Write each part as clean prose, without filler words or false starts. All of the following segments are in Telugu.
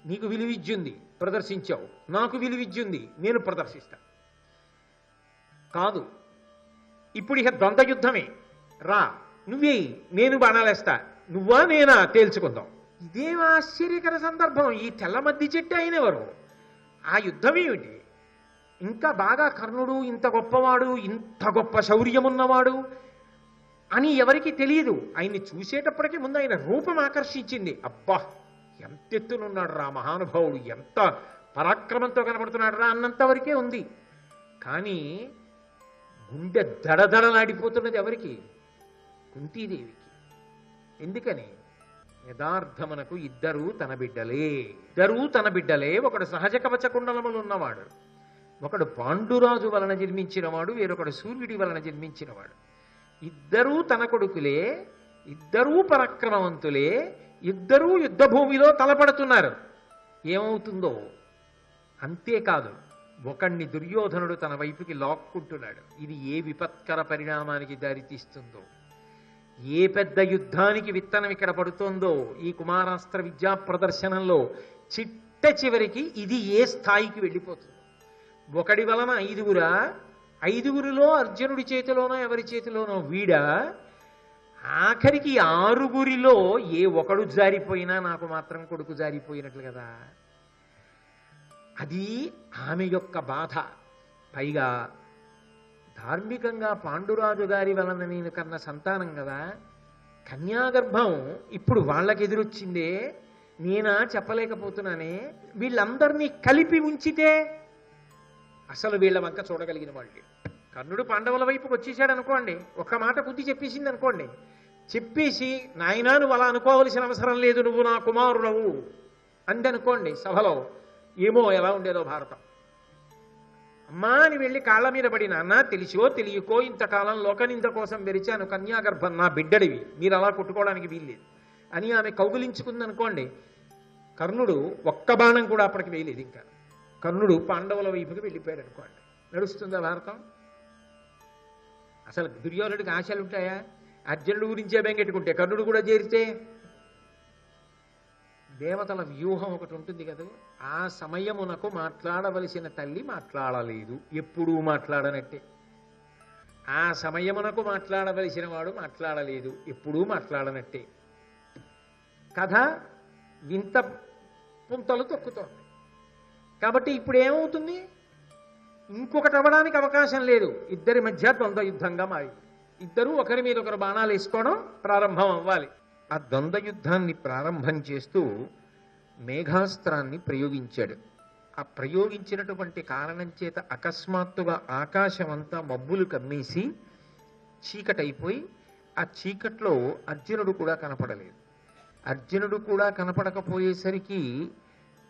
నీకు విలువిద్యుంది, ప్రదర్శించావు. నాకు విలువిద్యుంది, నేను ప్రదర్శిస్తా. కాదు, ఇప్పుడు ఇక ద్వంద్వ యుద్ధమే. రా, నువ్వే, నేను బాణాలేస్తా, నువ్వా నేనా తేల్చుకుందాం. ఇదేం ఆశ్చర్యకర సందర్భం! ఈ తెల్ల మద్ది చెట్టు అయినవారు ఆ యుద్ధం ఏమిటి? ఇంకా బాగా కర్ణుడు ఇంత గొప్పవాడు, ఇంత గొప్ప శౌర్యమున్నవాడు అని ఎవరికి తెలియదు. ఆయన్ని చూసేటప్పటికీ ముందు ఆయన రూపం ఆకర్షించింది. అబ్బా, ఎంత ఎత్తునున్నాడు రా మహానుభావుడు, ఎంత పరాక్రమంతో కనబడుతున్నాడు రా అన్నంతవరకే ఉంది. కానీ గుండె దడదడలాడిపోతున్నది ఎవరికి? కుంతీదేవికి. ఎందుకని? యథార్థమునకు ఇద్దరూ తన బిడ్డలే. ఒకడు సహజ కవచ కుండలములు ఉన్నవాడు, ఒకడు పాండురాజు వలన జన్మించినవాడు, వేరొకడు సూర్యుడి వలన జన్మించినవాడు. ఇద్దరూ తన కొడుకులే, ఇద్దరూ పరాక్రమవంతులే, ఇద్దరూ యుద్ధభూమిలో తలపడుతున్నారు. ఏమవుతుందో? అంతేకాదు, ఒకణ్ణి దుర్యోధనుడు తన వైపుకి లాక్కుంటున్నాడు. ఇది ఏ విపత్కర పరిణామానికి దారితీస్తుందో, ఏ పెద్ద యుద్ధానికి విత్తనం ఇక్కడ పడుతోందో ఈ కుమారాస్త్ర విద్యా ప్రదర్శనంలో. చిట్ట చివరికి ఇది ఏ స్థాయికి వెళ్ళిపోతుందో. ఒకడి వలన ఐదుగురా? ఐదుగురిలో అర్జునుడి చేతిలోనో ఎవరి చేతిలోనో వీడా? ఆఖరికి ఆరుగురిలో ఏ ఒకడు జారిపోయినా నాకు మాత్రం కొడుకు జారిపోయినట్లు కదా. అది ఆమె యొక్క బాధ. పైగా ధార్మికంగా పాండురాజు గారి వలన నేను కన్న సంతానం కదా, కన్యాగర్భం ఇప్పుడు వాళ్ళకి ఎదురొచ్చిందే, నేనా చెప్పలేకపోతున్నానే. వీళ్ళందరినీ కలిపి ఉంచితే అసలు వీళ్ళ వంక చూడగలిగిన వాళ్ళు. కర్ణుడు పాండవుల వైపుకి వచ్చేసాడు అనుకోండి, ఒక్క మాట బుద్ధి చెప్పేసింది అనుకోండి, చెప్పేసి నాయనా నువ్వు అలా అనుకోవలసిన అవసరం లేదు, నువ్వు నా కుమారుడవు అందనుకోండి సభలో, ఏమో ఎలా ఉండేదో భారతం. అమ్మా అని వెళ్ళి కాళ్ళ మీద పడి, నాన్న తెలిసో తెలియకో ఇంతకాలం లోకనింద కోసం వెరిచాను, కన్యాగర్భం నా బిడ్డడివి, మీరు అలా కొట్టుకోవడానికి వీల్లేదు అని ఆమె కౌగులించుకుందనుకోండి. కర్ణుడు ఒక్క బాణం కూడా అప్పటికి వేయలేదు. ఇంకా కర్ణుడు పాండవుల వైపుకి వెళ్ళిపోయాడు అనుకోండి. నడుస్తుందా భారతం? అసలు దుర్యోధనుడికి ఆశలు ఉంటాయా? అర్జునుడు గురించే బెంగెట్టుకుంటే కర్ణుడు కూడా చేరితే? దేవతల వ్యూహం ఒకటి ఉంటుంది కదా. ఆ సమయమునకు మాట్లాడవలసిన తల్లి మాట్లాడలేదు, ఎప్పుడూ మాట్లాడనట్టే. ఆ సమయమునకు మాట్లాడవలసిన వాడు మాట్లాడలేదు, ఎప్పుడూ మాట్లాడనట్టే. కథ వింత పుంతలు తొక్కుతోంది. కాబట్టి ఇప్పుడు ఏమవుతుంది? ఇంకొకటి అవ్వడానికి అవకాశం లేదు. ఇద్దరి మధ్య ద్వంద్వ యుద్ధంగా మారి ఇద్దరూ ఒకరి మీద ఒకరు బాణాలు వేసుకోవడం ప్రారంభం అవ్వాలి. ఆ ద్వంద్వ యుద్ధాన్ని ప్రారంభం చేస్తూ మేఘాస్త్రాన్ని ప్రయోగించాడు. ఆ ప్రయోగించినటువంటి కారణం చేత అకస్మాత్తుగా ఆకాశమంతా మబ్బులు కమ్మేసి చీకటైపోయి, ఆ చీకట్లో అర్జునుడు కూడా కనపడలేదు. అర్జునుడు కూడా కనపడకపోయేసరికి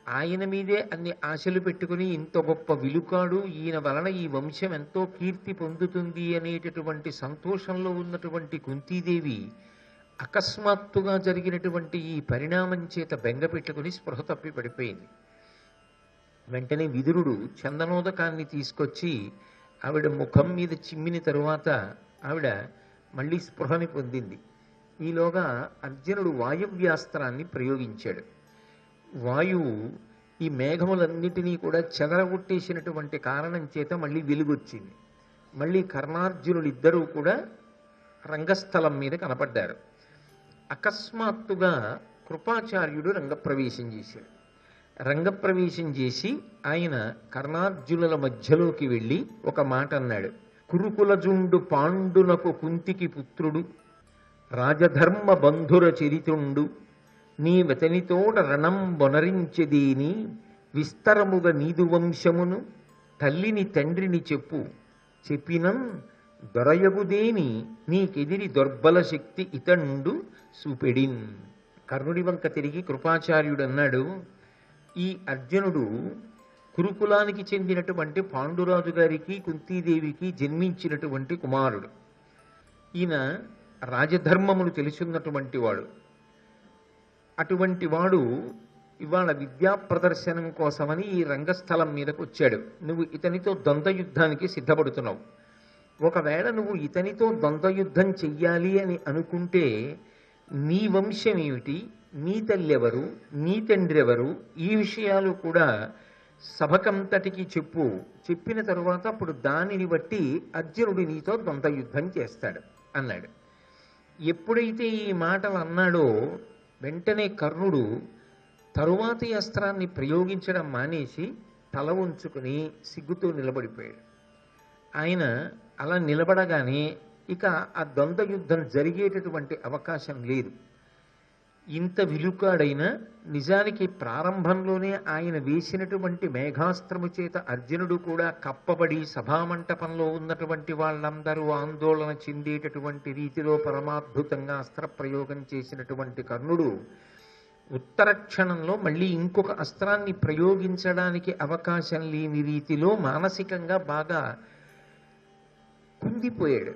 ఆయన మీదే అన్ని ఆశలు పెట్టుకుని, ఇంత గొప్ప విలుకాడు, ఈయన వలన ఈ వంశం ఎంతో కీర్తి పొందుతుంది అనేటటువంటి సంతోషంలో ఉన్నటువంటి కుంతీదేవి అకస్మాత్తుగా జరిగినటువంటి ఈ పరిణామం చేత బెంగ పెట్టుకుని స్పృహ తప్పి పడిపోయింది. వెంటనే విదురుడు చందనోదకాన్ని తీసుకొచ్చి ఆవిడ ముఖం మీద చిమ్మిన తరువాత ఆవిడ మళ్ళీ స్పృహని పొందింది. ఈలోగా అర్జునుడు వాయువ్యాస్త్రాన్ని ప్రయోగించాడు. వాయువు ఈ మేఘములన్నిటినీ కూడా చెదరగొట్టేసినటువంటి కారణం చేత మళ్ళీ వెలుగొచ్చింది. మళ్ళీ కర్ణార్జునులు ఇద్దరూ కూడా రంగస్థలం మీద కనపడ్డారు. అకస్మాత్తుగా కృపాచార్యుడు రంగప్రవేశం చేశాడు. రంగప్రవేశం చేసి ఆయన కర్ణార్జునుల మధ్యలోకి వెళ్ళి ఒక మాట అన్నాడు. కురుకులజుండు పాండునకు కుంతికి పుత్రుడు, రాజధర్మ బంధుర చరితుండు, నీ వెతనితోడ రణం బొనరించెదీని, విస్తరముగా నీదు వంశమును తల్లిని తండ్రిని చెప్పినం, దొరయగుదేని నీకెదిరి దొర్బల శక్తి ఇతండు సుపెడిన్. కర్ణుడి వంక తిరిగి కృపాచార్యుడు అన్నాడు, ఈ అర్జునుడు కురుకులానికి చెందినటువంటి పాండురాజు గారికి కుంతీదేవికి జన్మించినటువంటి కుమారుడు. ఈయన రాజధర్మమును తెలుసున్నటువంటి వాడు. అటువంటి వాడు ఇవాళ విద్యా ప్రదర్శనం కోసమని ఈ రంగస్థలం మీదకు వచ్చాడు. నువ్వు ఇతనితో ద్వంద్వ యుద్ధానికి సిద్ధపడుతున్నావు. ఒకవేళ నువ్వు ఇతనితో ద్వంద్వ యుద్ధం చెయ్యాలి అని అనుకుంటే నీ వంశం ఏమిటి, నీ తల్లి ఎవరు, నీ తండ్రి ఎవరు, ఈ విషయాలు కూడా సభకంతటికి చెప్పు. చెప్పిన తరువాత అప్పుడు దానిని బట్టి అర్జునుడు నీతో ద్వంద్వ యుద్ధం చేస్తాడు అన్నాడు. ఎప్పుడైతే ఈ మాటలు అన్నాడో వెంటనే కర్ణుడు తరువాతి అస్త్రాన్ని ప్రయోగించడం మానేసి తల ఉంచుకుని సిగ్గుతో నిలబడిపోయాడు. ఆయన అలా నిలబడగానే ఇక ఆ ద్వంద్వ యుద్ధం జరిగేటటువంటి అవకాశం లేదు. ఇంత విలుకాడైనా నిజానికి ప్రారంభంలోనే ఆయన వేసినటువంటి మేఘాస్త్రము చేత అర్జునుడు కూడా కప్పబడి సభామంటపంలో ఉన్నటువంటి వాళ్ళందరూ ఆందోళన చెందేటటువంటి రీతిలో పరమాద్భుతంగా అస్త్రప్రయోగం చేసినటువంటి కర్ణుడు ఉత్తర క్షణంలో మళ్ళీ ఇంకొక అస్త్రాన్ని ప్రయోగించడానికి అవకాశం లేని రీతిలో మానసికంగా బాగా కుంగిపోయాడు.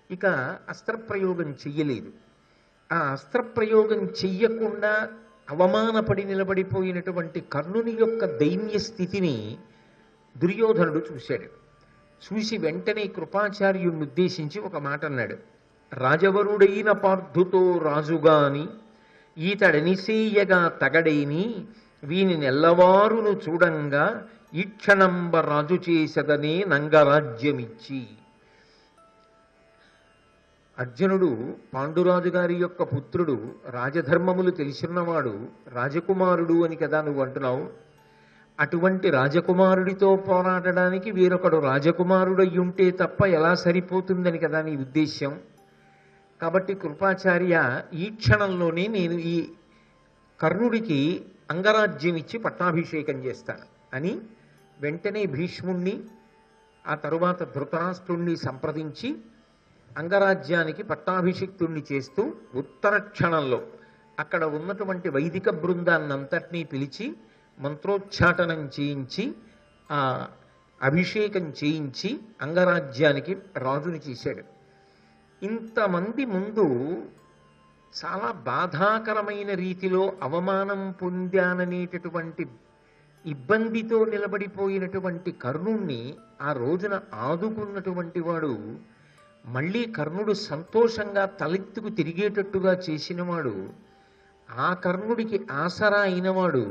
ఇక అస్త్రప్రయోగం చెయ్యలేదు. ఆ అస్త్రప్రయోగం చెయ్యకుండా అవమానపడి నిలబడిపోయినటువంటి కర్ణుని యొక్క దైన్య స్థితిని దుర్యోధనుడు చూశాడు. చూసి వెంటనే కృపాచార్యుడిని ఉద్దేశించి ఒక మాట అన్నాడు. రాజవరుడైన పార్థుతో రాజుగాని ఈతడనిసేయగా తగడేని వీని నెల్లవారును చూడంగా ఈక్షణంబ రాజు చేసదనే నంగరాజ్యమిచ్చి. అర్జునుడు పాండురాజు గారి యొక్క పుత్రుడు, రాజధర్మములు తెలిసిన్నవాడు, రాజకుమారుడు అని కదా నువ్వు అంటున్నావు. అటువంటి రాజకుమారుడితో పోరాడడానికి వేరొకడు రాజకుమారుడయ్యుంటే తప్ప ఎలా సరిపోతుందని కదా నీ ఉద్దేశ్యం. కాబట్టి కృపాచార్య, ఈ క్షణంలోనే నేను ఈ కర్ణుడికి అంగరాజ్యం ఇచ్చి పట్టాభిషేకం చేస్తాను అని వెంటనే భీష్ముణ్ణి ఆ తరువాత ధృతరాష్ట్రుణ్ణి సంప్రదించి అంగరాజ్యానికి పట్టాభిషిక్తుణ్ణి చేస్తూ ఉత్తర క్షణంలో అక్కడ ఉన్నటువంటి వైదిక బృందాన్నంతటినీ పిలిచి మంత్రోచ్చాటనం చేయించి ఆ అభిషేకం చేయించి అంగరాజ్యానికి రాజుని చేశాడు. ఇంతమంది ముందు చాలా బాధాకరమైన రీతిలో అవమానం పొందాననేటటువంటి ఇబ్బందితో నిలబడిపోయినటువంటి కర్ణుణ్ణి ఆ రోజున ఆదుకున్నటువంటి వాడు, మళ్ళీ కర్ణుడు సంతోషంగా తలెత్తుకు తిరిగేటట్టుగా చేసినవాడు, ఆ కర్ణుడికి ఆసరా అయినవాడు,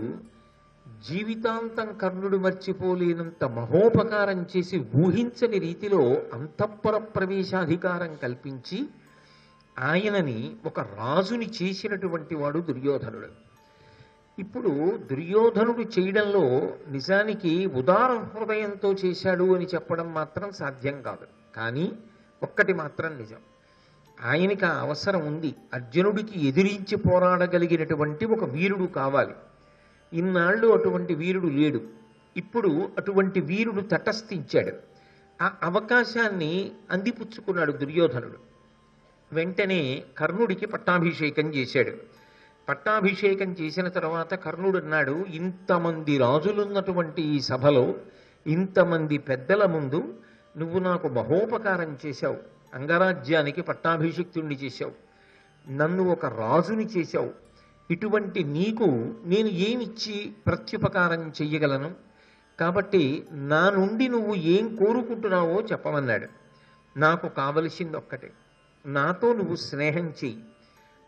జీవితాంతం కర్ణుడు మర్చిపోలేనంత మహోపకారం చేసి ఊహించని రీతిలో అంతఃపుర ప్రవేశాధికారం కల్పించి ఆయనని ఒక రాజుని చేసినటువంటి వాడు దుర్యోధనుడు. ఇప్పుడు దుర్యోధనుడు చేయడంలో నిజానికి ఉదార హృదయంతో చేశాడు అని చెప్పడం మాత్రం సాధ్యం కాదు. కానీ ఒక్కటి మాత్రం నిజం, ఆయనకి ఆ అవసరం ఉంది. అర్జునుడికి ఎదిరించి పోరాడగలిగినటువంటి ఒక వీరుడు కావాలి. ఇన్నాళ్ళు అటువంటి వీరుడు లేడు. ఇప్పుడు అటువంటి వీరుడు తటస్థించాడు. ఆ అవకాశాన్ని అందిపుచ్చుకున్నాడు దుర్యోధనుడు. వెంటనే కర్ణుడికి పట్టాభిషేకం చేశాడు. పట్టాభిషేకం చేసిన తర్వాత కర్ణుడు అన్నాడు, ఇంతమంది రాజులున్నటువంటి ఈ సభలో ఇంతమంది పెద్దల ముందు నువ్వు నాకు మహోపకారం చేశావు, అంగరాజ్యానికి పట్టాభిషిక్తుణ్ణి చేశావు, నన్ను ఒక రాజుని చేశావు. ఇటువంటి నీకు నేను ఏమిచ్చి ప్రత్యుపకారం చెయ్యగలను? కాబట్టి నా నుండి నువ్వు ఏం కోరుకుంటున్నావో చెప్పమన్నాడు. నాకు కావలసింది ఒక్కటే, నాతో నువ్వు స్నేహం చెయ్యి,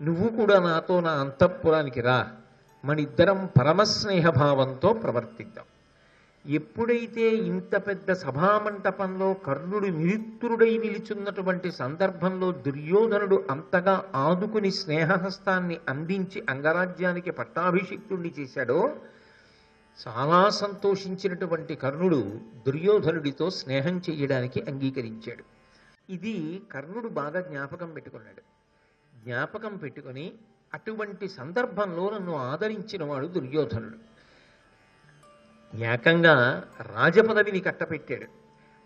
నువ్వు కూడా నాతో నా అంతఃపురానికి రా, మనిద్దరం పరమస్నేహభావంతో ప్రవర్తిద్దాం. ఎప్పుడైతే ఇంత పెద్ద సభామంటపంలో కర్ణుడు నిరుత్తురుడై నిలుచున్నటువంటి సందర్భంలో దుర్యోధనుడు అంతగా ఆదుకుని స్నేహహస్తాన్ని అందించి అంగరాజ్యానికి పట్టాభిషిక్తుణ్ణి చేశాడో, చాలా సంతోషించినటువంటి కర్ణుడు దుర్యోధనుడితో స్నేహం చేయడానికి అంగీకరించాడు. ఇది కర్ణుడు బాగా జ్ఞాపకం పెట్టుకున్నాడు. జ్ఞాపకం పెట్టుకుని అటువంటి సందర్భంలో నన్ను ఆదరించినవాడు దుర్యోధనుడు. ఏకంగా రాజపదవిని కట్టపెట్టాడు.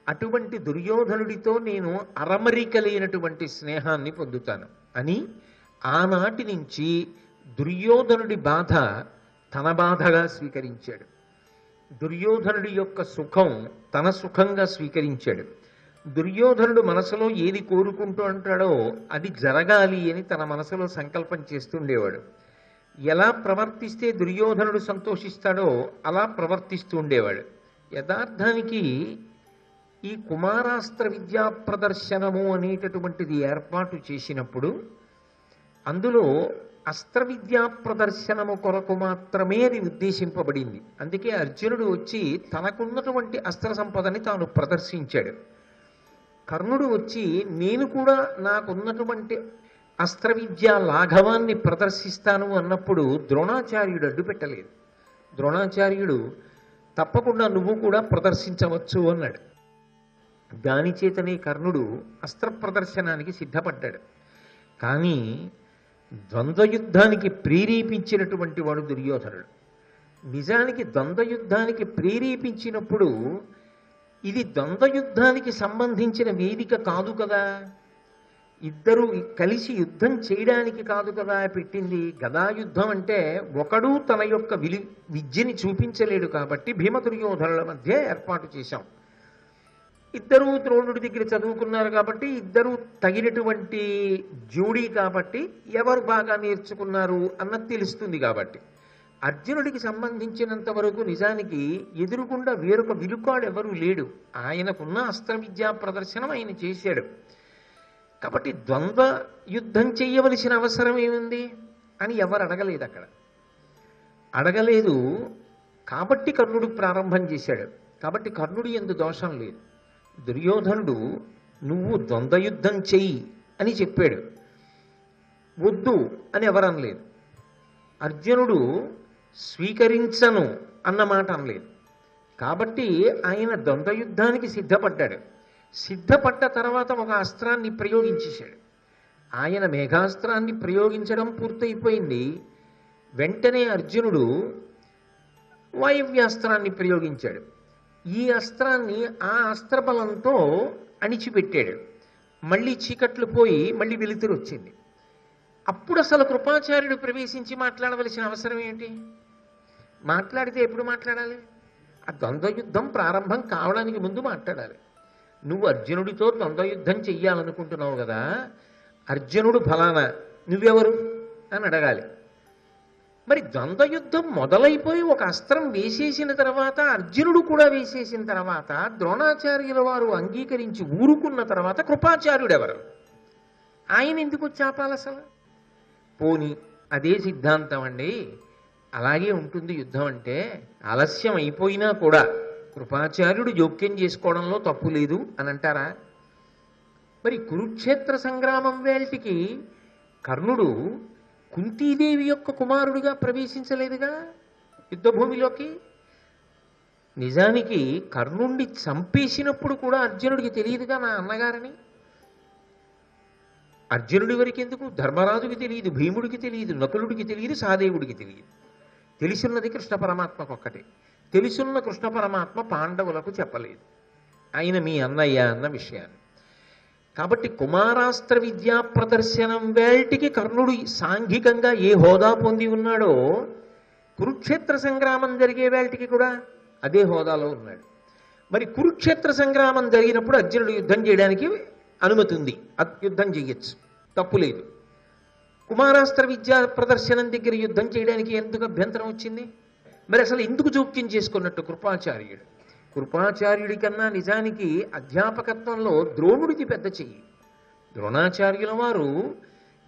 అటువంటి దుర్యోధనుడితో నేను అరమరిక లేనటువంటి స్నేహాన్ని పొందుతాను అని ఆనాటి నుంచి దుర్యోధనుడి బాధ తన బాధగా స్వీకరించాడు. దుర్యోధనుడి యొక్క సుఖం తన సుఖంగా స్వీకరించాడు. దుర్యోధనుడు మనసులో ఏది కోరుకుంటూ అంటాడో అది జరగాలి అని తన మనసులో సంకల్పం చేస్తుండేవాడు. ఎలా ప్రవర్తిస్తే దుర్యోధనుడు సంతోషిస్తాడో అలా ప్రవర్తిస్తూ ఉండేవాడు. యథార్థానికి ఈ కుమారాస్త్ర విద్యా ప్రదర్శనము అనేటటువంటిది ఏర్పాటు చేసినప్పుడు అందులో అస్త్ర విద్యా ప్రదర్శనము కొరకు మాత్రమే అది ఉద్దేశింపబడింది. అందుకే అర్జునుడు వచ్చి తనకున్నటువంటి అస్త్ర సంపదని తాను ప్రదర్శించాడు. కర్ణుడు వచ్చి నేను కూడా నాకున్నటువంటి అస్త్ర విద్యా లాఘవాన్ని ప్రదర్శిస్తాను అన్నప్పుడు ద్రోణాచార్యుడు అడ్డు పెట్టలేదు. ద్రోణాచార్యుడు తప్పకుండా నువ్వు కూడా ప్రదర్శించవచ్చు అన్నాడు. దాని చేతనే కర్ణుడు అస్త్ర ప్రదర్శనానికి సిద్ధపడ్డాడు. కానీ ద్వంద్వయుద్ధానికి ప్రేరేపించినటువంటి వాడు దుర్యోధనుడు. నిజానికి ద్వంద్వయుద్ధానికి ప్రేరేపించినప్పుడు ఇది ద్వంద్వయుద్ధానికి సంబంధించిన వేదిక కాదు కదా, ఇద్దరు కలిసి యుద్ధం చేయడానికి కాదు కదా పెట్టింది. గదాయుద్ధం అంటే ఒకడు తన యొక్క విద్యని చూపించలేడు కాబట్టి భీమ దుర్యోధనుల మధ్య ఏర్పాటు చేశాం. ఇద్దరూ ద్రోణుడి దగ్గర చదువుకున్నారు కాబట్టి ఇద్దరూ తగినటువంటి జోడీ కాబట్టి ఎవరు బాగా నేర్చుకున్నారు అన్నది తెలుస్తుంది. కాబట్టి అర్జునుడికి సంబంధించినంత వరకు నిజానికి ఎదురుగుండా వేరొక విలుకాడు ఎవరూ లేడు. ఆయనకున్న అస్త్ర విద్యా ప్రదర్శనం ఆయన చేశాడు. కాబట్టి ద్వంద్వ యుద్ధం చేయవలసిన అవసరం ఏముంది అని ఎవరు అడగలేదు. అక్కడ అడగలేదు కాబట్టి కర్ణుడు ప్రారంభం చేశాడు. కాబట్టి కర్ణుడు యందు దోషం లేదు. దుర్యోధనుడు నువ్వు ద్వంద్వయుద్ధం చెయ్యి అని చెప్పాడు, వద్దు అని ఎవరనలేదు. అర్జునుడు స్వీకరించను అన్నమాట అనలేదు. కాబట్టి ఆయన ద్వంద్వయుద్ధానికి సిద్ధపడ్డాడు. సిద్ధపడ్డ తర్వాత ఒక అస్త్రాన్ని ప్రయోగించేశాడు. ఆయన మేఘాస్త్రాన్ని ప్రయోగించడం పూర్తయిపోయింది. వెంటనే అర్జునుడు వాయవ్యాస్త్రాన్ని ప్రయోగించాడు. ఈ అస్త్రాన్ని ఆ అస్త్రబలంతో అణిచిపెట్టాడు. మళ్ళీ చీకట్లు పోయి మళ్ళీ వెలుతురు వచ్చింది. అప్పుడు అసలు కృపాచార్యుడు ప్రవేశించి మాట్లాడవలసిన అవసరం ఏంటి? మాట్లాడితే ఎప్పుడు మాట్లాడాలి? ఆ ద్వంద్వయుద్ధం ప్రారంభం కావడానికి ముందు మాట్లాడాలి. నువ్వు అర్జునుడితో ద్వంద్వయుద్ధం చెయ్యాలనుకుంటున్నావు కదా, అర్జునుడు ఫలానా, నువ్వెవరు అని అడగాలి. మరి ద్వంద్వయుద్ధం మొదలైపోయి ఒక అస్త్రం వేసేసిన తర్వాత అర్జునుడు కూడా వేసేసిన తర్వాత ద్రోణాచార్యుల వారు అంగీకరించి ఊరుకున్న తర్వాత కృపాచార్యుడు ఎవరు? ఆయన ఎందుకు చాపాలి అసలు? పోని అదే సిద్ధాంతం అండి, అలాగే ఉంటుంది యుద్ధం అంటే. ఆలస్యం అయిపోయినా కూడా కృపాచార్యుడు జోక్యం చేసుకోవడంలో తప్పు లేదు అని అంటారా? మరి కురుక్షేత్ర సంగ్రామం వేల్టికి కర్ణుడు కుంతీదేవి యొక్క కుమారుడిగా ప్రవేశించలేదుగా యుద్ధభూమిలోకి. నిజానికి కర్ణుణ్ణి చంపేసినప్పుడు కూడా అర్జునుడికి తెలియదుగా నా అన్నగారని. అర్జునుడి వరకు ఎందుకు? ధర్మరాజుకి తెలియదు, భీముడికి తెలియదు, నకులుడికి తెలియదు, సహదేవుడికి తెలియదు. తెలిసున్నది కృష్ణ పరమాత్మకు ఒక్కటే. తెలుసున్న కృష్ణ పరమాత్మ పాండవులకు చెప్పలేదు ఆయన మీ అన్నయ్య అన్న విషయాన్ని. కాబట్టి కుమారాస్త్ర విద్యా ప్రదర్శనం వేల్టికి కర్ణుడు సాంఘికంగా ఏ హోదా పొంది ఉన్నాడో కురుక్షేత్ర సంగ్రామం జరిగే వేల్టికి కూడా అదే హోదాలో ఉన్నాడు. మరి కురుక్షేత్ర సంగ్రామం జరిగినప్పుడు అర్జునుడు యుద్ధం చేయడానికి అనుమతి ఉంది, యుద్ధం చేయొచ్చు, తప్పులేదు. కుమారాస్త్ర విద్యా ప్రదర్శనం దగ్గర యుద్ధం చేయడానికి ఎందుకు అభ్యంతరం వచ్చింది? మరి అసలు ఎందుకు జోక్యం చేసుకున్నట్టు కృపాచార్యుడు? కృపాచార్యుడి కన్నా నిజానికి అధ్యాపకత్వంలో ద్రోణుడికి పెద్ద చెయ్యి. ద్రోణాచార్యుల వారు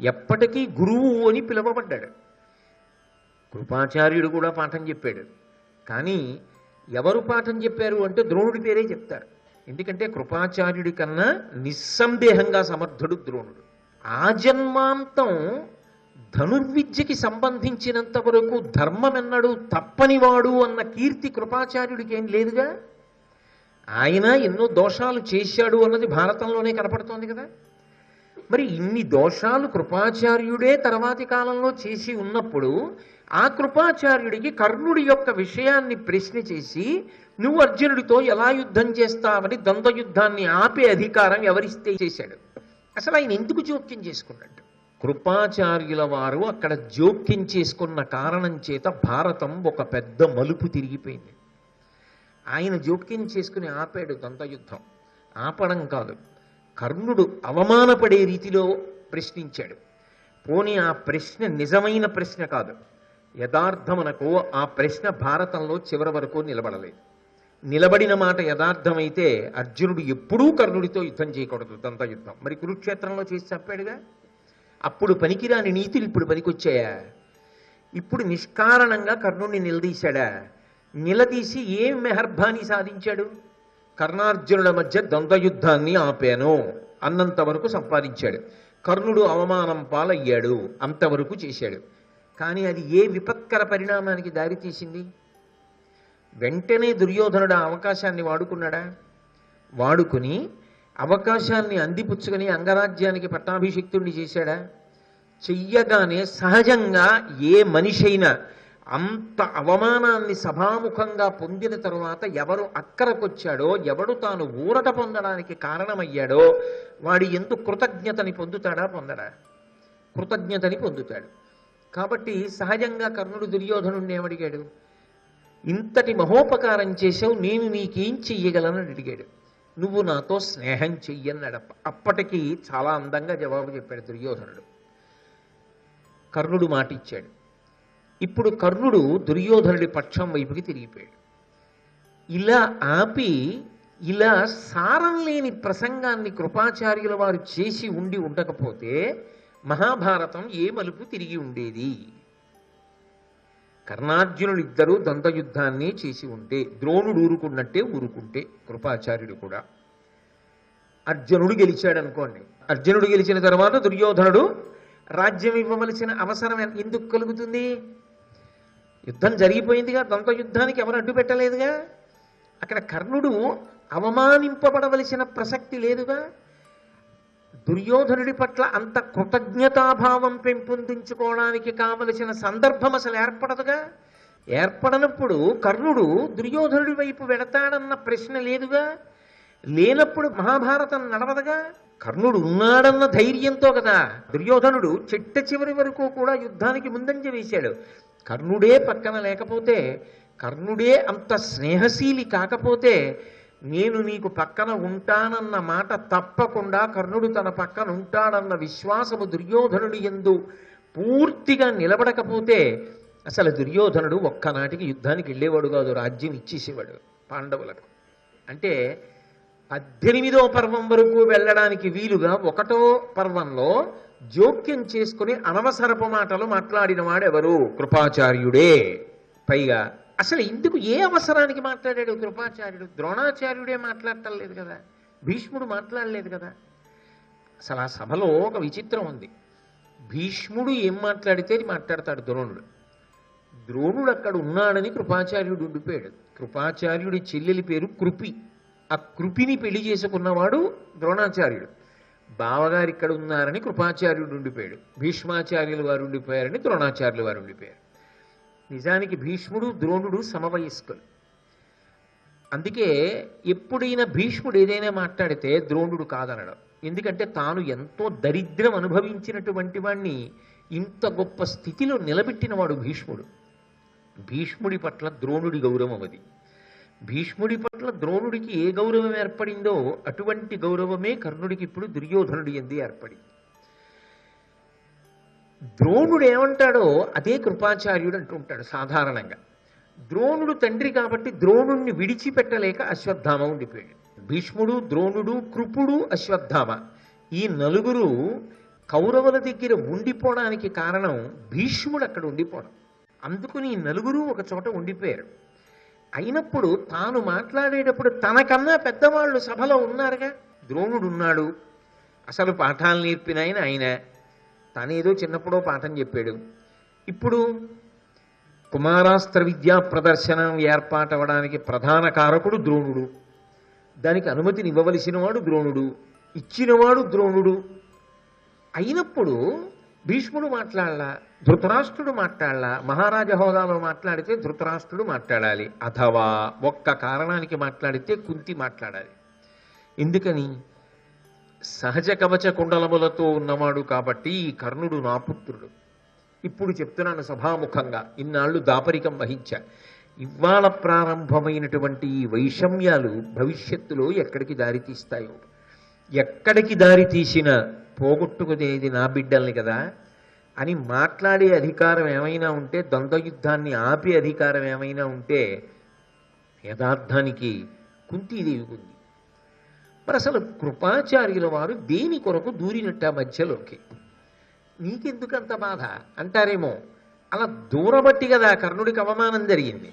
ఎప్పటికీ గురువు అని పిలువబడ్డాడు. కృపాచార్యుడు కూడా పాఠం చెప్పాడు. కానీ ఎవరు పాఠం చెప్పారు అంటే ద్రోణుడి పేరే చెప్తారు. ఎందుకంటే కృపాచార్యుడి కన్నా నిస్సందేహంగా సమర్థుడు ద్రోణుడు. ఆజన్మాంతం ధనుర్విద్యకి సంబంధించినంత వరకు ధర్మమెన్నడు తప్పనివాడు అన్న కీర్తి కృపాచార్యుడికి ఏం లేదుగా. ఆయన ఎన్నో దోషాలు చేశాడు అన్నది భారతంలోనే కనపడుతోంది కదా. మరి ఇన్ని దోషాలు కృపాచార్యుడే తర్వాతి కాలంలో చేసి ఉన్నప్పుడు ఆ కృపాచార్యుడికి కర్ణుడి యొక్క విషయాన్ని ప్రశ్న చేసి నువ్వు అర్జునుడితో ఎలా యుద్ధం చేస్తావని ద్వంద్వయుద్ధాన్ని ఆపే అధికారం ఎవరిస్తే చేశాడు? అసలు ఆయన ఎందుకు జోక్యం చేసుకున్నట్టు? కృపాచార్యుల వారు అక్కడ జోక్యం చేసుకున్న కారణం చేత భారతం ఒక పెద్ద మలుపు తిరిగిపోయింది. ఆయన జోక్యం చేసుకుని ఆపాడు ద్వంద్వయుద్ధం. ఆపడం కాదు, కర్ణుడు అవమానపడే రీతిలో ప్రశ్నించాడు. పోనీ ఆ ప్రశ్న నిజమైన ప్రశ్న కాదు, యథార్థమునకు ఆ ప్రశ్న భారతంలో చివరి వరకు నిలబడలేదు. నిలబడిన మాట యథార్థమైతే అర్జునుడు ఎప్పుడూ కర్ణుడితో యుద్ధం చేయకూడదు, దంత యుద్ధం. మరి కురుక్షేత్రంలో చేసి చెప్పాడుగా. అప్పుడు పనికిరాని నీతులు ఇప్పుడు పనికొచ్చాయా? ఇప్పుడు నిష్కారణంగా కర్ణుడిని నిలదీశాడా? నిలదీసి ఏం మెహర్భాని సాధించాడు? కర్ణార్జునుల మధ్య ద్వంద్వ యుద్ధాన్ని ఆపాను అన్నంత వరకు సంపాదించాడు. కర్ణుడు అవమానం పాలయ్యాడు అంతవరకు చేశాడు. కానీ అది ఏ విపత్కర పరిణామానికి దారితీసింది? వెంటనే దుర్యోధనుడు ఆ అవకాశాన్ని వాడుకున్నాడా? వాడుకుని అవకాశాన్ని అందిపుచ్చుకొని అంగరాజ్యానికి పట్టాభిషిక్తుడిని చేశాడా? చెయ్యగానే సహజంగా ఏ మనిషి అయినా అంత అవమానాన్ని సభాముఖంగా పొందిన తరువాత ఎవరు అక్కరకొచ్చాడో, ఎవడు తాను ఊరట పొందడానికి కారణమయ్యాడో వాడి ఎందుకు కృతజ్ఞతని పొందుతాడా? పొందడా? కృతజ్ఞతని పొందుతాడు. కాబట్టి సహజంగా కర్ణుడు దుర్యోధనుడిని ఏమడిగాడు? ఇంతటి మహోపకారం చేశావు, నేను నీకేం చెయ్యగలనని అడిగాడు. నువ్వు నాతో స్నేహం చెయ్యన్నాడు. అప్పటికి చాలా అందంగా జవాబు చెప్పాడు దుర్యోధనుడు. కర్ణుడు మాటిచ్చాడు. ఇప్పుడు కర్ణుడు దుర్యోధనుడి పక్షం వైపుకి తిరిగిపోయాడు. ఇలా ఆపి ఇలా సారం లేని ప్రసంగాన్ని కృపాచార్యుల వారు చేసి ఉండకపోతే మహాభారతం ఏ మలుపు తిరిగి ఉండేది? కర్ణార్జునుడిద్దరూ దంతయుద్ధాన్ని చేసి ఉంటే, ద్రోణుడు ఊరుకున్నట్టే ఊరుకుంటే, కృపాచార్యుడు కూడా అర్జునుడు గెలిచాడు అనుకోండి. అర్జునుడు గెలిచిన తర్వాత దుర్యోధనుడు రాజ్యం ఇవ్వవలసిన అవసరం ఎందుకు కలుగుతుంది? యుద్ధం జరిగిపోయిందిగా, దంత యుద్ధానికి ఎవరు అడ్డు పెట్టలేదుగా. అక్కడ కర్ణుడు అవమానింపబడవలసిన ప్రసక్తి లేదుగా. దుర్యోధనుడి పట్ల అంత కృతజ్ఞతాభావం పెంపొందించుకోవడానికి కావలసిన సందర్భం అసలు ఏర్పడదుగా. ఏర్పడనప్పుడు కర్ణుడు దుర్యోధనుడి వైపు వెడతాడన్న ప్రశ్న లేదుగా. లేనప్పుడు మహాభారతం నడవదుగా. కర్ణుడు ఉన్నాడన్న ధైర్యంతో కదా దుర్యోధనుడు చిట్ట చివరి వరకు కూడా యుద్ధానికి ముందంజ వేశాడు. కర్ణుడే పక్కన లేకపోతే, కర్ణుడే అంత స్నేహశీలి కాకపోతే, నేను నీకు పక్కన ఉంటానన్న మాట తప్పకుండా కర్ణుడు తన పక్కన ఉంటాడన్న విశ్వాసము దుర్యోధనుడి యందు పూర్తిగా నిలబడకపోతే అసలు దుర్యోధనుడు ఒక్కనాటికి యుద్ధానికి వెళ్ళేవాడు కాదు, రాజ్యం ఇచ్చేసేవాడు పాండవులకు. అంటే 18వ పర్వం వరకు వెళ్ళడానికి వీలుగా 1వ పర్వంలో జోక్యం చేసుకుని అనవసరపు మాటలు మాట్లాడిన వాడెవరు? కృపాచార్యుడే. పైగా అసలు ఇందుకు ఏ అవసరానికి మాట్లాడాడు కృపాచార్యుడు? ద్రోణాచార్యుడే మాట్లాడటం లేదు కదా, భీష్ముడు మాట్లాడలేదు కదా. అసలు ఆ సభలో ఒక విచిత్రం ఉంది. భీష్ముడు ఏం మాట్లాడితే అది మాట్లాడతాడు ద్రోణుడు. ద్రోణుడు అక్కడ ఉన్నాడని కృపాచార్యుడు ఉండిపోయాడు. కృపాచార్యుడి చెల్లెలి పేరు కృపి. ఆ కృపిని పెళ్లి చేసుకున్నవాడు ద్రోణాచార్యుడు. బావగారు ఇక్కడ ఉన్నారని కృపాచార్యుడు ఉండిపోయాడు. భీష్మాచార్యుల వారు ఉండిపోయారని ద్రోణాచార్యుల వారు ఉండిపోయారు. నిజానికి భీష్ముడు ద్రోణుడు సమవయస్కులు. అందుకే ఎప్పుడైనా భీష్ముడు ఏదైనా మాట్లాడితే ద్రోణుడు కాదనడం. ఎందుకంటే తాను ఎంతో దరిద్రం అనుభవించినటువంటి వాణ్ణి ఇంత గొప్ప స్థితిలో నిలబెట్టినవాడు భీష్ముడు. భీష్ముడి పట్ల ద్రోణుడి గౌరవం అది. భీష్ముడి పట్ల ద్రోణుడికి ఏ గౌరవం ఏర్పడిందో అటువంటి గౌరవమే కర్ణుడికి ఇప్పుడు దుర్యోధనుడి యందు ఏర్పడింది. ద్రోణుడు ఏమంటాడో అదే కృపాచార్యుడు అంటుంటాడు సాధారణంగా. ద్రోణుడు తండ్రి కాబట్టి ద్రోణుణ్ణి విడిచిపెట్టలేక అశ్వత్థామ ఉండిపోయాడు. భీష్ముడు, ద్రోణుడు, కృపుడు, అశ్వత్థామ ఈ నలుగురు కౌరవుల దగ్గర ఉండిపోవడానికి కారణం భీష్ముడు అక్కడ ఉండిపోవడం. అందుకుని ఈ నలుగురు ఒక చోట ఉండిపోయారు. అయినప్పుడు తాను మాట్లాడేటప్పుడు తనకన్నా పెద్దవాళ్ళు సభలో ఉన్నారుగా. ద్రోణుడు ఉన్నాడు, అసలు పాఠాలు నేర్పిన ఆయన తనేదో చిన్నప్పుడో పాఠం చెప్పాడు. ఇప్పుడు కుమారాస్త్ర విద్యా ప్రదర్శనం ఏర్పాటవడానికి ప్రధాన కారకుడు ద్రోణుడు. దానికి అనుమతిని ఇవ్వవలసిన వాడు ద్రోణుడు, ఇచ్చినవాడు ద్రోణుడు. అయినప్పుడు భీష్ముడు మాట్లాడాలా, ధృతరాష్ట్రుడు మాట్లాడాలా. మహారాజా హోదాలో మాట్లాడితే ధృతరాష్ట్రుడు మాట్లాడాలి, అథవా ఒక్క కారణానికి మాట్లాడితే కుంతి మాట్లాడాలి. ఎందుకని? సహజ కవచ కుండలములతో ఉన్నవాడు కాబట్టి ఈ కర్ణుడు నా పుత్రుడు. ఇప్పుడు చెప్తున్నాను సభాముఖంగా, ఇన్నాళ్ళు దాపరికం వహించా. ఇవాళ ప్రారంభమైనటువంటి ఈ వైషమ్యాలు భవిష్యత్తులో ఎక్కడికి దారితీస్తాయో. ఎక్కడికి దారి తీసినా పోగొట్టుకునేది నా బిడ్డల్ని కదా. అని మాట్లాడే అధికారం ఏమైనా ఉంటే, ద్వంద్వ యుద్ధాన్ని ఆపే అధికారం ఏమైనా ఉంటే యథార్థానికి కుంతీదేవికి ఉంది. మరి అసలు కృపాచార్యుల వారు దేని కొరకు దూరినట్ట మధ్యలోకి? నీకెందుకంత బాధ అంటారేమో. అలా దూరబట్టి కదా కర్ణుడికి అవమానం జరిగింది.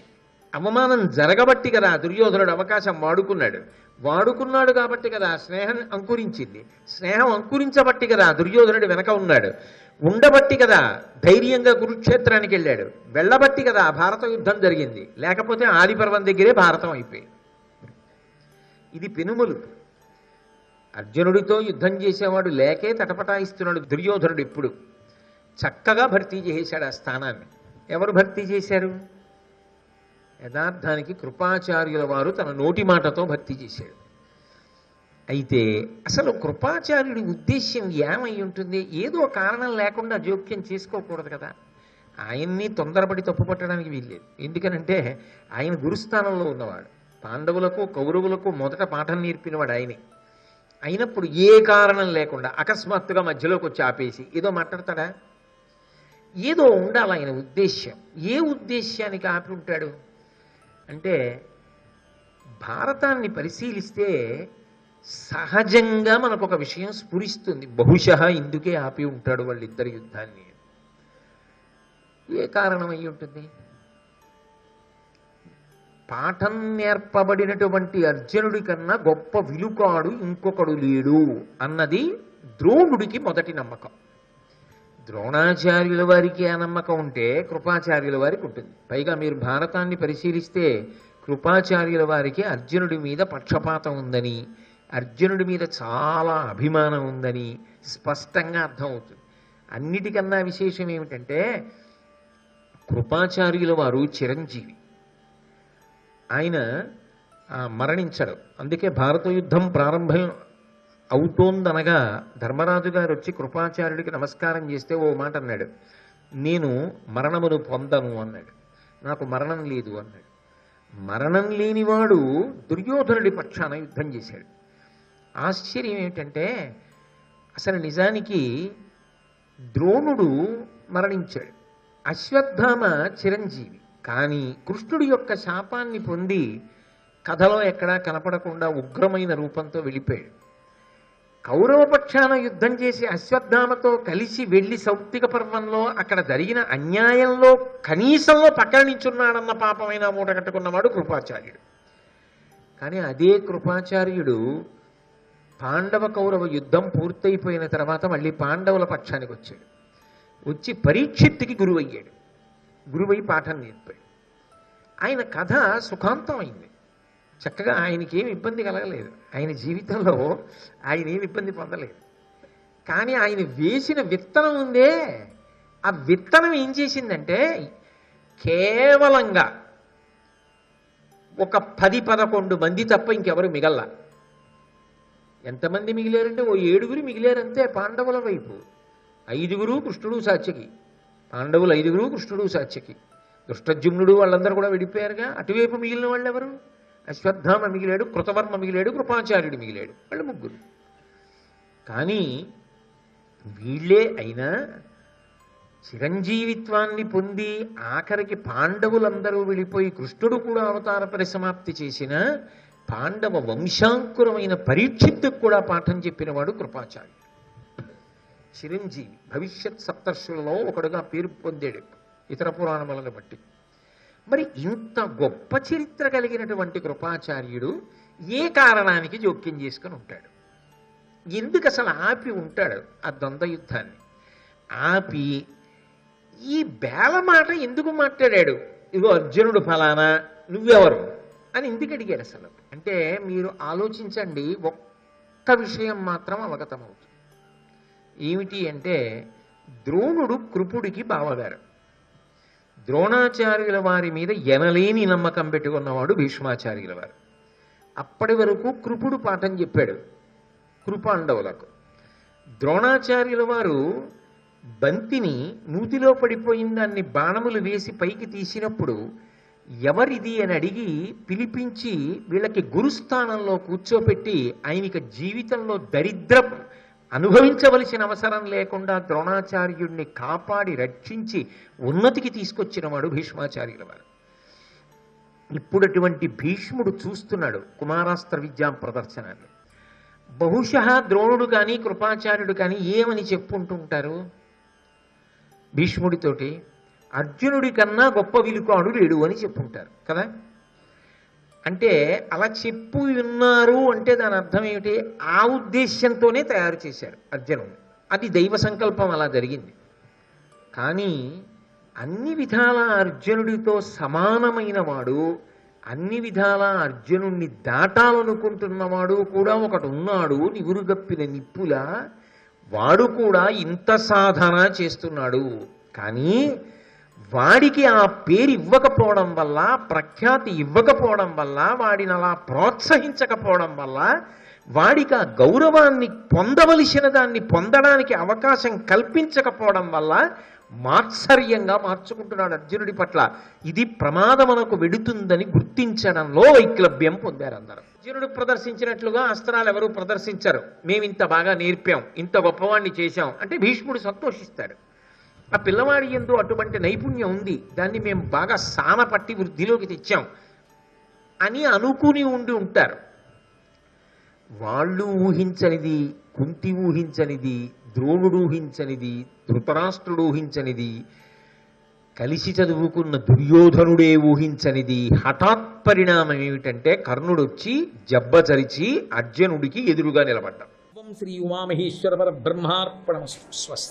అవమానం జరగబట్టి కదా దుర్యోధనుడు అవకాశం వాడుకున్నాడు కాబట్టి కదా స్నేహం అంకురించింది. స్నేహం అంకురించబట్టి కదా దుర్యోధనుడు వెనక ఉండబట్టి కదా ధైర్యంగా కురుక్షేత్రానికి వెళ్ళాడు. వెళ్ళబట్టి కదా భారత యుద్ధం జరిగింది. లేకపోతే ఆదిపర్వం దగ్గరే భారతం అయిపోయింది. ఇది పెనుమలుపు. అర్జునుడితో యుద్ధం చేసేవాడు లేకే తటపటాయిస్తున్నాడు దుర్యోధనుడు. ఇప్పుడు చక్కగా భర్తీ చేశాడు ఆ స్థానాన్ని. ఎవరు భర్తీ చేశారు? యథార్థానికి కృపాచార్యుల వారు తన నోటి మాటతో భర్తీ చేశాడు. అయితే అసలు కృపాచార్యుడి ఉద్దేశ్యం ఏమై ఉంటుంది? ఏదో కారణం లేకుండా జోక్యం చేసుకోకూడదు కదా. ఆయన్ని తొందరపడి తప్పుపట్టడానికి వీల్లేదు. ఎందుకనంటే ఆయన గురుస్థానంలో ఉన్నవాడు. పాండవులకు కౌరవులకు మొదట పాఠం నేర్పినవాడు ఆయనే. అయినప్పుడు ఏ కారణం లేకుండా అకస్మాత్తుగా మధ్యలోకి వచ్చి ఆపేసి ఏదో మాట్లాడతాడా? ఏదో ఉండాలి ఆయన ఉద్దేశ్యం. ఏ ఉద్దేశ్యానికి ఆపి ఉంటాడు అంటే, భారతాన్ని పరిశీలిస్తే సహజంగా మనకు ఒక విషయం స్ఫురిస్తుంది. బహుశः ఇందుకే ఆపి ఉంటాడు వాళ్ళిద్దరి యుద్ధాన్ని. ఏ కారణం అయి ఉంటుంది? పాఠం నేర్పబడినటువంటి అర్జునుడి కన్నా గొప్ప విలుకాడు ఇంకొకడు లేడు అన్నది ద్రోణుడికి మొదటి నమ్మకం. ద్రోణాచార్యుల వారికి ఆ నమ్మకం ఉంటే కృపాచార్యుల వారికి ఉంటుంది. పైగా మీరు భారతాన్ని పరిశీలిస్తే కృపాచార్యుల వారికి అర్జునుడి మీద పక్షపాతం ఉందని, అర్జునుడి మీద చాలా అభిమానం ఉందని స్పష్టంగా అర్థమవుతుంది. అన్నిటికన్నా విశేషం ఏమిటంటే కృపాచార్యుల వారు చిరంజీవి. ఆయన మరణించడు. అందుకే భారత యుద్ధం ప్రారంభం అవుతోందనగా ధర్మరాజు గారు వచ్చి కృపాచార్యుడికి నమస్కారం చేస్తే ఓ మాట అన్నాడు, నేను మరణమును పొందను అన్నాడు. నాకు మరణం లేదు అన్నాడు. మరణం లేనివాడు దుర్యోధనుడి పక్షాన యుద్ధం చేశాడు. ఆశ్చర్యం ఏమిటంటే అసలు నిజానికి ద్రోణుడు మరణించాడు, అశ్వత్థామ చిరంజీవి. కానీ కృష్ణుడి యొక్క శాపాన్ని పొంది కథలో ఎక్కడా కనపడకుండా ఉగ్రమైన రూపంతో వెళ్ళిపోయాడు. కౌరవపక్షాన యుద్ధం చేసి అశ్వత్థామతో కలిసి వెళ్ళి సౌప్తిక పర్వంలో అక్కడ జరిగిన అన్యాయంలో కనీసంలో పక్కన నించున్నాడన్న పాపమైన మూట కట్టుకున్నవాడు కృపాచార్యుడు. కానీ అదే కృపాచార్యుడు పాండవ కౌరవ యుద్ధం పూర్తయిపోయిన తర్వాత మళ్ళీ పాండవుల పక్షానికి వచ్చాడు. వచ్చి పరీక్షిత్తుకి గురువయ్యాడు. గురువై పాఠం నేర్పాడు. ఆయన కథ సుఖాంతం అయింది. చక్కగా ఆయనకి ఏమి ఇబ్బంది కలగలేదు. ఆయన జీవితంలో ఆయన ఏమి ఇబ్బంది పొందలేదు. కానీ ఆయన వేసిన విత్తనం ఉందే, ఆ విత్తనం ఏం చేసిందంటే కేవలంగా ఒక 10-11 మంది తప్ప ఇంకెవరు మిగల్లా. ఎంతమంది మిగిలారంటే ఓ 7 మిగిలారంతే పాండవుల వైపు. 5 కృష్ణుడు సాత్యకి. పాండవులు 5 కృష్ణుడు సాత్యకి. దుష్టజుమ్నుడు వాళ్ళందరూ కూడా విడిపోయారుగా. అటువైపు మిగిలిన వాళ్ళు ఎవరు? అశ్వత్థామ మిగిలాడు, కృతవర్మ మిగిలాడు, కృపాచార్యుడు మిగిలాడు. వాళ్ళు 3. కానీ వీళ్ళే అయినా చిరంజీవిత్వాన్ని పొంది ఆఖరికి పాండవులందరూ వెళ్ళిపోయి కృష్ణుడు కూడా అవతార పరిసమాప్తి చేసిన పాండవ వంశాంకురమైన పరీక్షిత్తుకు కూడా పాఠం చెప్పినవాడు కృపాచార్యుడు. చిరంజీవి భవిష్యత్ సప్తర్షులలో ఒకడుగా పేరు పొందాడు ఇతర పురాణములను బట్టి. మరి ఇంత గొప్ప చరిత్ర కలిగినటువంటి కృపాచార్యుడు ఏ కారణానికి జోక్యం చేసుకుని ఉంటాడు? ఎందుకు అసలు ఆపి ఉంటాడు ఆ ద్వంద్వ యుద్ధాన్ని? ఆపి ఈ బేల మాట ఎందుకు మాట్లాడాడు? ఇగో అర్జునుడు ఫలానా, నువ్వెవరు అని ఎందుకు అడిగాడు అసలు? అంటే మీరు ఆలోచించండి, ఒక్క విషయం మాత్రం అవగతమవుతుంది. ఏమిటి అంటే ద్రోణుడు కృపుడికి బావగారు. ద్రోణాచార్యుల వారి మీద ఎనలేని నమ్మకం పెట్టుకున్నవాడు భీష్మాచార్యుల వారు. అప్పటి వరకు కృపుడు పాఠం చెప్పాడు కృపాండవులకు. ద్రోణాచార్యుల వారు బంతిని నూతిలో పడిపోయిన దాన్ని బాణములు వేసి పైకి తీసినప్పుడు ఎవరిది అని అడిగి పిలిపించి వీళ్ళకి గురుస్థానంలో కూర్చోపెట్టి ఆయనకి జీవితంలో దరిద్ర అనుభవించవలసిన అవసరం లేకుండా ద్రోణాచార్యుడిని కాపాడి రక్షించి ఉన్నతికి తీసుకొచ్చిన వాడు భీష్మాచార్యుల వారు. ఇప్పుడు అటువంటి భీష్ముడు చూస్తున్నాడు కుమారాస్త్ర విద్యా ప్రదర్శనాన్ని. బహుశः ద్రోణుడు కానీ కృపాచార్యుడు కానీ ఏమని చెప్పుకుంటుంటారు భీష్ముడితోటి? అర్జునుడి కన్నా గొప్ప విలుకాడు లేడు అని చెప్పుంటారు కదా. అంటే అలా చెప్పు విన్నారు అంటే దాని అర్థం ఏమిటి? ఆ ఉద్దేశ్యంతోనే తయారు చేశారు అర్జునుడిని. అది దైవ సంకల్పం, అలా జరిగింది. కానీ అన్ని విధాల అర్జునుడితో సమానమైన వాడు, అన్ని విధాల అర్జునుడిని దాటాలనుకుంటున్నవాడు కూడా ఒకడు ఉన్నాడు, నివురుగప్పిన నిప్పులా. వాడు కూడా ఇంత సాధన చేస్తున్నాడు. కానీ వాడికి ఆ పేరు ఇవ్వకపోవడం వల్ల, ప్రఖ్యాతి ఇవ్వకపోవడం వల్ల, వాడిని అలా ప్రోత్సహించకపోవడం వల్ల, వాడికి ఆ గౌరవాన్ని పొందవలసిన దాన్ని పొందడానికి అవకాశం కల్పించకపోవడం వల్ల మాత్సర్యంగా మార్చుకుంటున్నాడు అర్జునుడి పట్ల. ఇది ప్రమాదమునకు వెడుతుందని గుర్తించడంలో వైక్లభ్యం పొందారు అందరూ. అర్జునుడు ప్రదర్శించినట్లుగా అస్త్రాలు ఎవరు ప్రదర్శించరు. మేమింత బాగా నేర్పాం, ఇంత గొప్పవాణ్ణి చేశాం అంటే భీష్ముడు సంతోషిస్తాడు. ఆ పిల్లవాడి యందు అటువంటి నైపుణ్యం ఉంది, దాన్ని మేము బాగా సానపట్టి వృద్ధిలోకి తెచ్చాం అని అనుకుని ఉంటారు. వాళ్ళు ఊహించనిది, కుంతి ఊహించనిది, ద్రోణుడు ఊహించనిది, ధృతరాష్ట్రుడు ఊహించనిది, కలిసి చదువుకున్న దుర్యోధనుడే ఊహించనిది హఠాత్ పరిణామం ఏమిటంటే కర్ణుడొచ్చి జబ్బచరిచి అర్జునుడికి ఎదురుగా నిలబడ్డాం. శ్రీ ఉమామహేశ్వర పరబ్రహ్మార్పణమస్తు. స్వస్తి.